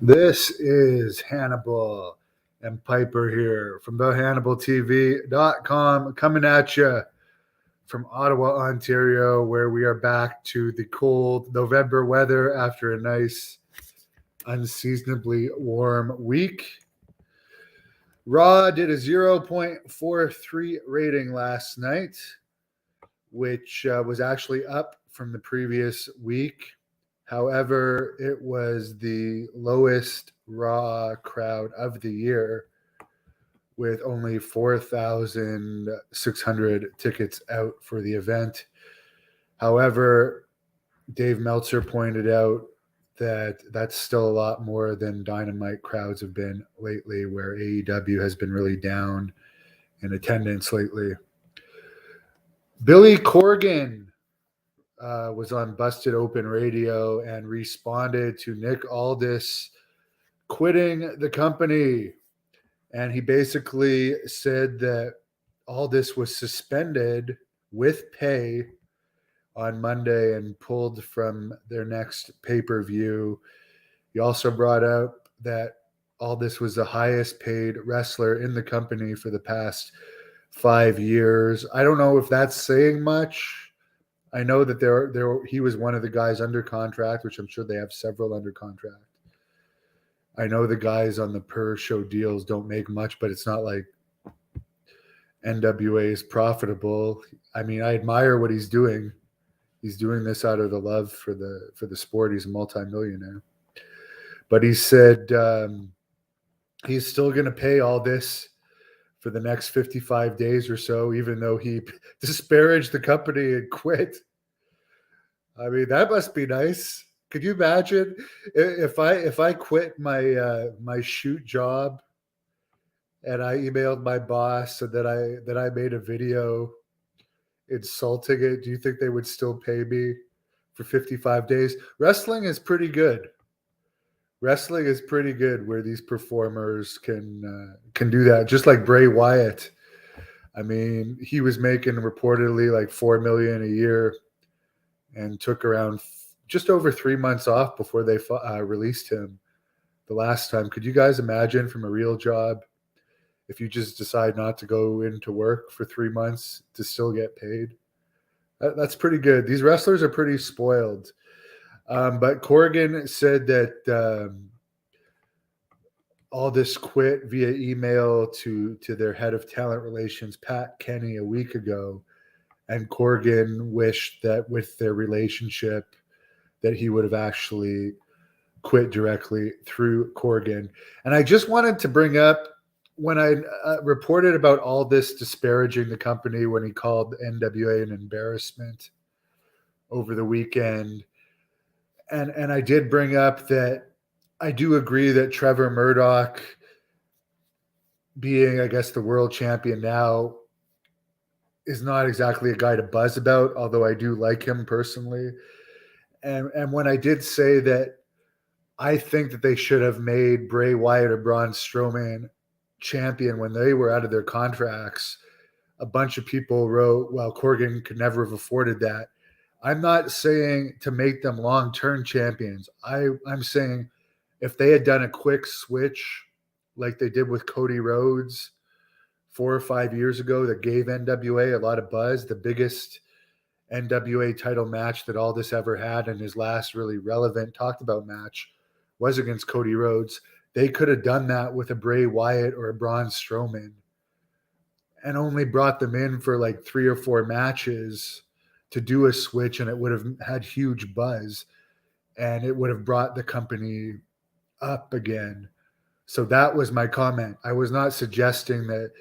This is Hannibal and Piper here from thehannibaltv.com coming at you from Ottawa, Ontario, where we are back to the cold November weather after a nice, unseasonably warm week. Raw did a 0.43 rating last night, which was actually up from the previous week. However, it was the lowest Raw crowd of the year, with only 4,600 tickets out for the event. However, Dave Meltzer pointed out that that's still a lot more than Dynamite crowds have been lately, where AEW has been really down in attendance lately. Billy Corgan was on Busted Open Radio and responded to Nick Aldis quitting the company. And he basically said that Aldis was suspended with pay on Monday and pulled from their next pay-per-view. He also brought up that Aldis was the highest paid wrestler in the company for the past 5 years. I don't know if that's saying much. I know that he was one of the guys under contract, which I'm sure they have several under contract. I know the guys on the per show deals don't make much, but it's not like NWA is profitable. I mean, I admire what he's doing. He's doing this out of the love for the sport. He's a multimillionaire. But he said he's still going to pay all this for the next 55 days or so, even though he disparaged the company and quit. I mean, that must be nice. Could you imagine if I quit my shoot job and I emailed my boss and that I made a video insulting it? Do you think they would still pay me for 55 days? Wrestling is pretty good. Wrestling is pretty good where these performers can do that. Just like Bray Wyatt. I mean, he was making reportedly like $4 million a year and took around just over 3 months off before they released him the last time. Could you guys imagine from a real job if you just decide not to go into work for 3 months to still get paid? That's pretty good. These wrestlers are pretty spoiled. But Corgan said that Aldis quit via email to their head of talent relations, Pat Kenny, a week ago. And Corgan wished that with their relationship that he would have actually quit directly through Corgan. And I just wanted to bring up when I reported about Aldis disparaging the company when he called NWA an embarrassment over the weekend. And I did bring up that I do agree that Trevor Murdoch, being, I guess, the world champion now, is not exactly a guy to buzz about, although I do like him personally. And when I did say that I think that they should have made Bray Wyatt or Braun Strowman champion when they were out of their contracts, a bunch of people wrote, well, Corgan could never have afforded that. I'm not saying to make them long-term champions. I'm saying if they had done a quick switch like they did with Cody Rhodes 4 or 5 years ago that gave NWA a lot of buzz, the biggest NWA title match that Aldis ever had, and his last really relevant talked about match was against Cody Rhodes. They could have done that with a Bray Wyatt or a Braun Strowman and only brought them in for like 3 or 4 matches to do a switch, and it would have had huge buzz and it would have brought the company up again. So that was my comment. I was not suggesting that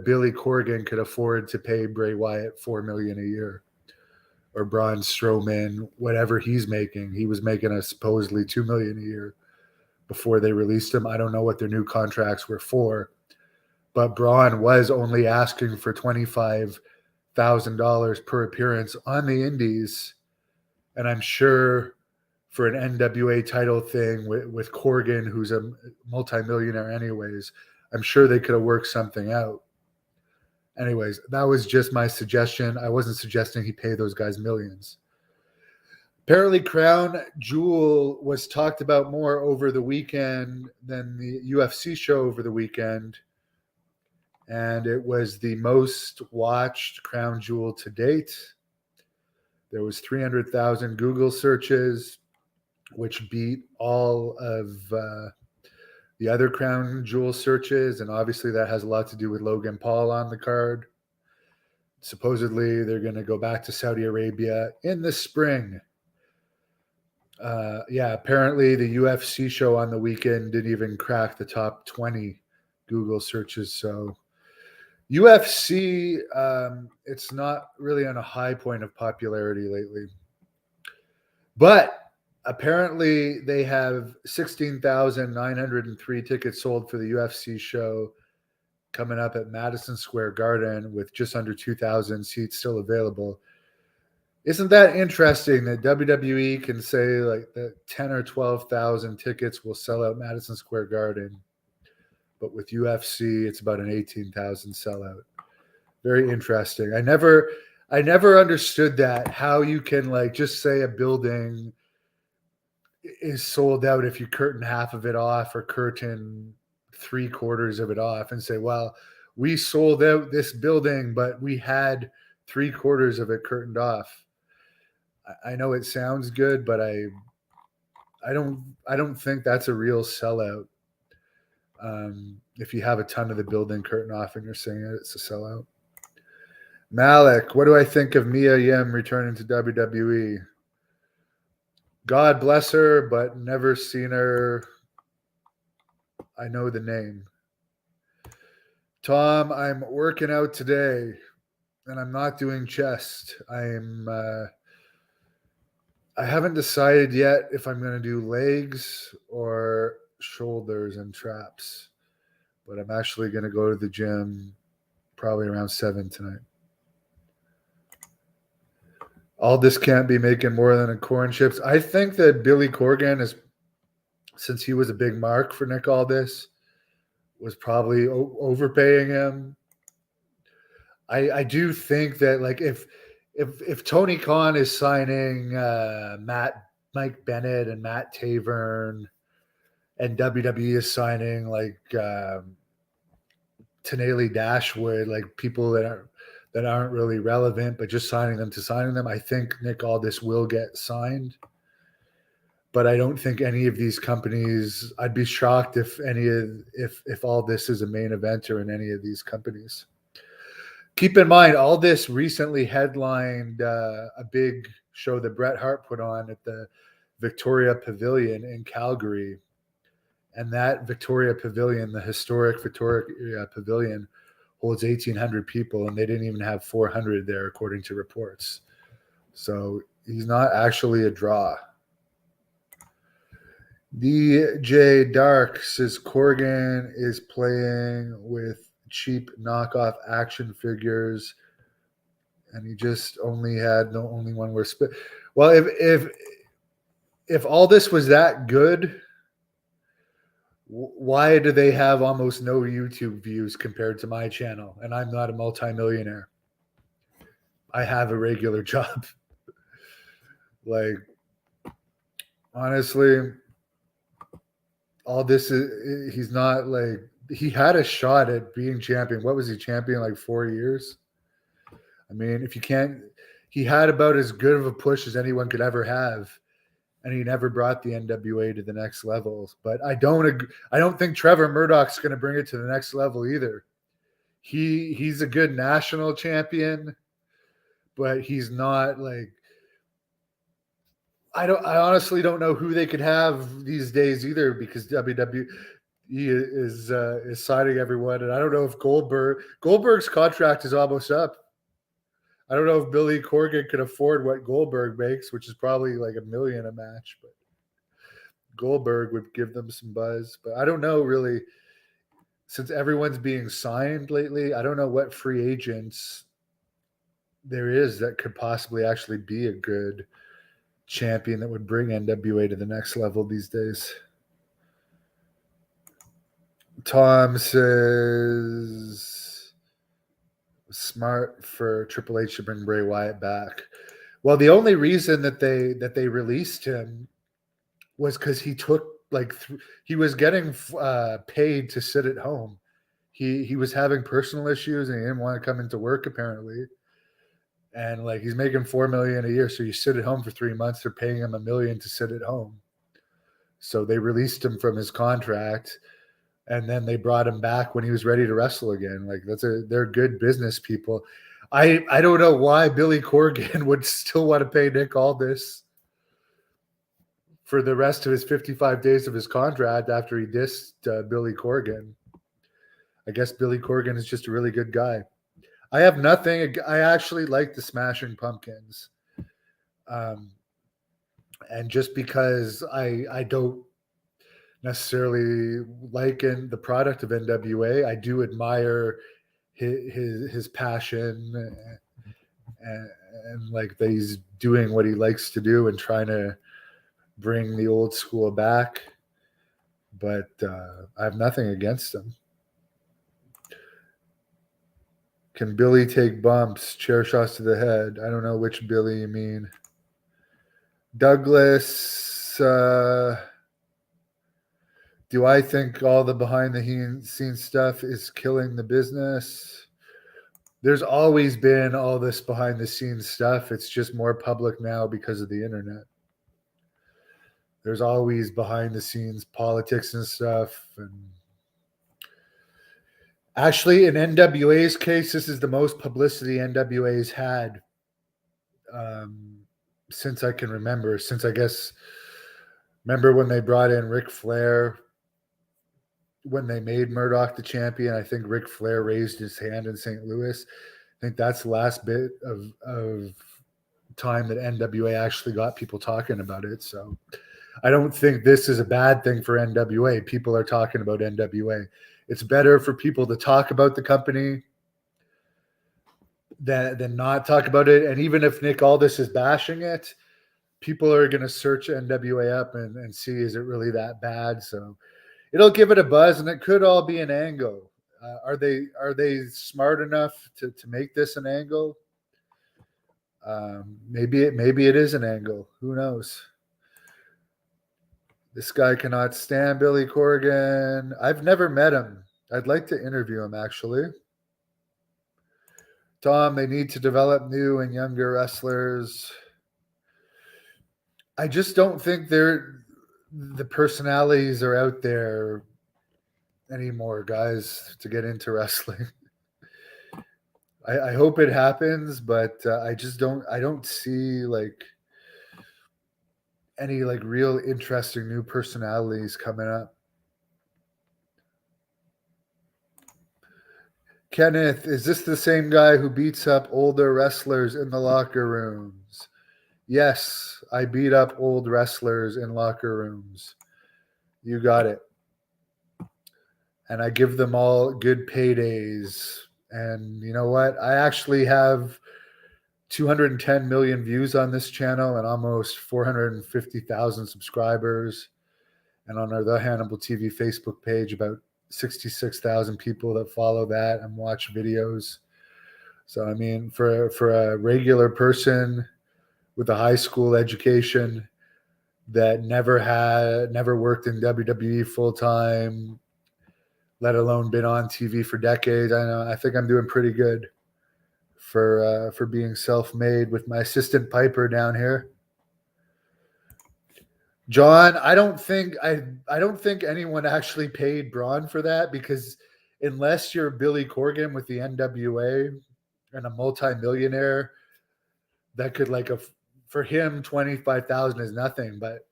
Billy Corgan could afford to pay Bray Wyatt $4 million a year or Braun Strowman whatever he's making. He was making a supposedly $2 million a year before they released him. I don't know what their new contracts were for, but Braun was only asking for $25,000 per appearance on the indies. And I'm sure for an NWA title thing with Corgan, who's a multimillionaire anyways, I'm sure they could have worked something out. Anyways, that was just my suggestion. I wasn't suggesting he pay those guys millions. Apparently, Crown Jewel was talked about more over the weekend than the UFC show over the weekend. And it was the most watched Crown Jewel to date. There was 300,000 Google searches, which beat all of the other Crown Jewel searches. And obviously that has a lot to do with Logan Paul on the card. Supposedly they're going to go back to Saudi Arabia in the spring. Apparently the UFC show on the weekend didn't even crack the top 20 Google searches. So UFC, it's not really on a high point of popularity lately. But apparently they have 16,903 tickets sold for the UFC show coming up at Madison Square Garden with just under 2,000 seats still available. Isn't that interesting that WWE can say like that 10 or 12,000 tickets will sell out Madison Square Garden, but with UFC it's about an 18,000 sellout. Very interesting. I never understood that, how you can like just say a building is sold out if you curtain half of it off or curtain 3/4 of it off and say, well, we sold out this building, but we had 3/4 of it curtained off. I know it sounds good, but I don't think that's a real sellout. If you have a ton of the building curtain off and you're saying it's a sellout. Malik, what do I think of Mia Yim returning to WWE? God bless her, but never seen her. I know the name. Tom, I'm working out today, and I'm not doing chest. I haven't decided yet if I'm going to do legs or shoulders and traps, but I'm actually going to go to the gym probably around 7 tonight. Aldis can't be making more than a corn chips. I think that Billy Corgan is, since he was a big mark for Nick Aldis, was probably overpaying him. I do think that like if Tony Khan is signing Mike Bennett and Matt Tavern, and WWE is signing like Tenali Dashwood, like people that aren't really relevant, but just signing them, I think Nick Aldis will get signed. But I don't think any of these companies, I'd be shocked if Aldis is a main eventer in any of these companies. Keep in mind, Aldis recently headlined a big show that Bret Hart put on at the Victoria Pavilion in Calgary. And that Victoria Pavilion, the historic Victoria Pavilion, holds 1,800 people, and they didn't even have 400 there, according to reports. So he's not actually a draw. DJ Dark says Corgan is playing with cheap knockoff action figures, and he just only one where split. Well, if all this was that good, why do they have almost no YouTube views compared to my channel? And I'm not a multimillionaire. I have a regular job. Like, honestly, all this is, he's not like, he had a shot at being champion. What was he, champion like 4 years? I mean, if you can't, he had about as good of a push as anyone could ever have. And he never brought the NWA to the next level. But I don't think Trevor Murdoch's going to bring it to the next level either. He's a good national champion, but he's not like, I honestly don't know who they could have these days either, because WWE is signing everyone, and I don't know if Goldberg's contract is almost up. I don't know if Billy Corgan can afford what Goldberg makes, which is probably like $1 million a match, but Goldberg would give them some buzz. But I don't know really, since everyone's being signed lately, I don't know what free agents there is that could possibly actually be a good champion that would bring NWA to the next level these days. Tom says smart for Triple H to bring Bray Wyatt back. Well, the only reason that they released him was because he took like he was getting paid to sit at home. He was having personal issues and he didn't want to come into work apparently. And like he's making $4 million a year, so you sit at home for 3 months. They're paying him $1 million to sit at home. So they released him from his contract, and then they brought him back when he was ready to wrestle again. Like they're good business people. I don't know why Billy Corgan would still want to pay Nick Aldis for the rest of his 55 days of his contract after he dissed Billy Corgan. I guess Billy Corgan is just a really good guy. I have nothing. I actually like the Smashing Pumpkins. And just because I don't necessarily like the product of NWA, I do admire his passion and like that he's doing what he likes to do and trying to bring the old school back. But I have nothing against him. Can Billy take bumps, chair shots to the head? I don't know which Billy you mean. Douglas, do I think all the behind the scenes stuff is killing the business? There's always been all this behind the scenes stuff. It's just more public now because of the internet. There's always behind the scenes politics and stuff. And actually, in NWA's case, this is the most publicity NWA's had since I can remember. Since I guess, remember when they brought in Ric Flair, when they made Murdoch the champion, I think Ric Flair raised his hand in St. Louis. I think that's the last bit of time that NWA actually got people talking about it. So I don't think this is a bad thing for NWA. People are talking about NWA. It's better for people to talk about the company than not talk about it. And even if Nick Aldis is bashing it, people are going to search NWA up and see, is it really that bad? So it'll give it a buzz, and it could all be an angle. Are they smart enough to make this an angle? Maybe it is an angle. Who knows? This guy cannot stand Billy Corgan. I've never met him. I'd like to interview him, actually. Tom, they need to develop new and younger wrestlers. I just don't think the personalities are out there anymore, guys, to get into wrestling. I hope it happens, but I don't see like any like real interesting new personalities coming up. Kenneth, is this the same guy who beats up older wrestlers in the locker rooms? Yes, I beat up old wrestlers in locker rooms. You got it. And I give them all good paydays. And you know what? I actually have 210 million views on this channel and almost 450,000 subscribers. And on our The Hannibal TV Facebook page, about 66,000 people that follow that and watch videos. So, I mean, for a regular person with a high school education that never worked in WWE full time, let alone been on TV for decades, I think I'm doing pretty good for being self-made with my assistant Piper down here. John, I don't think anyone actually paid Braun for that, because unless you're Billy Corgan with the NWA and a multi-millionaire, that could for him 25,000 is nothing. But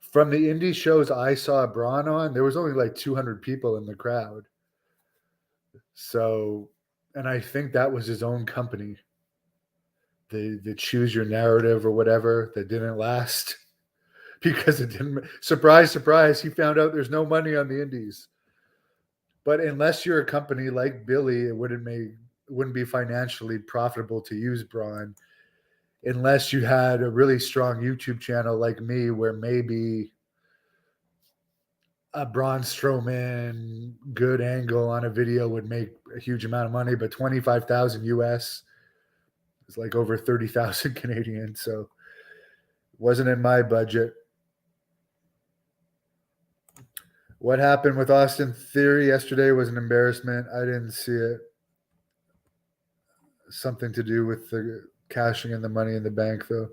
from the indie shows I saw Braun on, there was only like 200 people in the crowd. So, and I think that was his own company. The Choose Your Narrative or whatever that didn't last. Because it didn't. Surprise, surprise, he found out there's no money on the indies. But unless you're a company like Billy, it wouldn't be financially profitable to use Braun, unless you had a really strong YouTube channel like me, where maybe a Braun Strowman good angle on a video would make a huge amount of money. But 25,000 US was like over 30,000 Canadian, so it wasn't in my budget. What happened with Austin Theory yesterday was an embarrassment. I didn't see it. Something to do with the cashing in the Money in the Bank, though.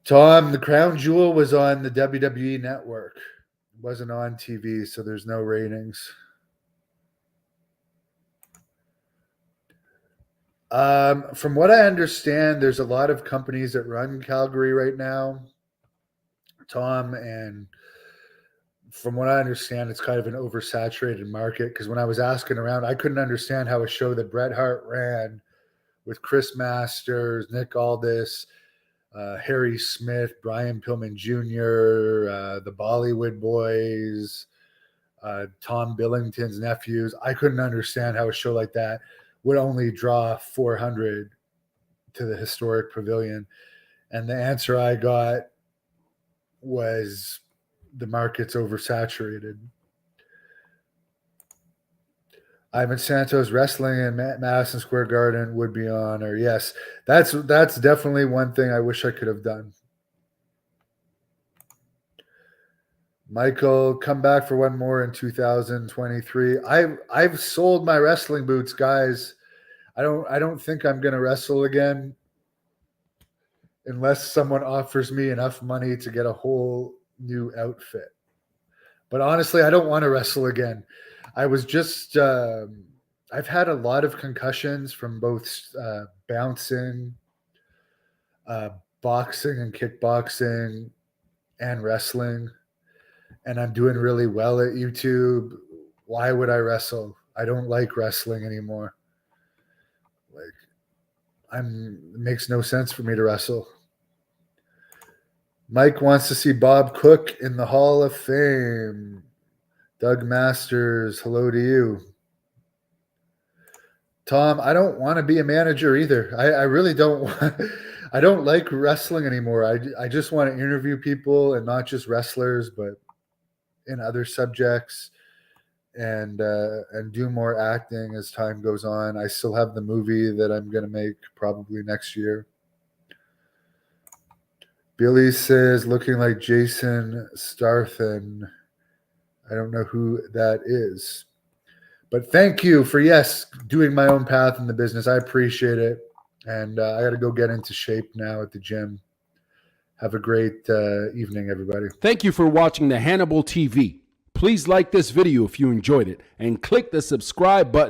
Tom, the crown jewel was on the WWE network. It wasn't on TV, so there's no ratings. From what I understand, there's a lot of companies that run Calgary right now, Tom, and from what I understand, it's kind of an oversaturated market, because when I was asking around, I couldn't understand how a show that Bret Hart ran with Chris Masters, Nick Aldis, Harry Smith, Brian Pillman Jr., the Bollywood Boys, Tom Billington's nephews. I couldn't understand how a show like that would only draw 400 to the historic pavilion. And the answer I got was the market's oversaturated. Ivan Santos wrestling in Madison Square Garden would be on, or yes, that's definitely one thing I wish I could have done. Michael, come back for one more in 2023. I've sold my wrestling boots, guys. I don't think I'm gonna wrestle again unless someone offers me enough money to get a whole new outfit. But honestly, I don't want to wrestle again. I was just I've had a lot of concussions from both bouncing, boxing and kickboxing, and wrestling. And I'm doing really well at YouTube. Why would I wrestle? I don't like wrestling anymore. It makes no sense for me to wrestle. Mike wants to see Bob Cook in the Hall of Fame. Doug Masters, hello to you. Tom, I don't want to be a manager either. I really don't want. I don't like wrestling anymore. I just want to interview people, and not just wrestlers, but in other subjects, and do more acting as time goes on. I still have the movie that I'm going to make probably next year. Billy says, looking like Jason Statham. I don't know who that is. But thank you for, yes, doing my own path in the business. I appreciate it. And I got to go get into shape now at the gym. Have a great evening, everybody. Thank you for watching the Hannibal TV. Please like this video if you enjoyed it, and click the subscribe button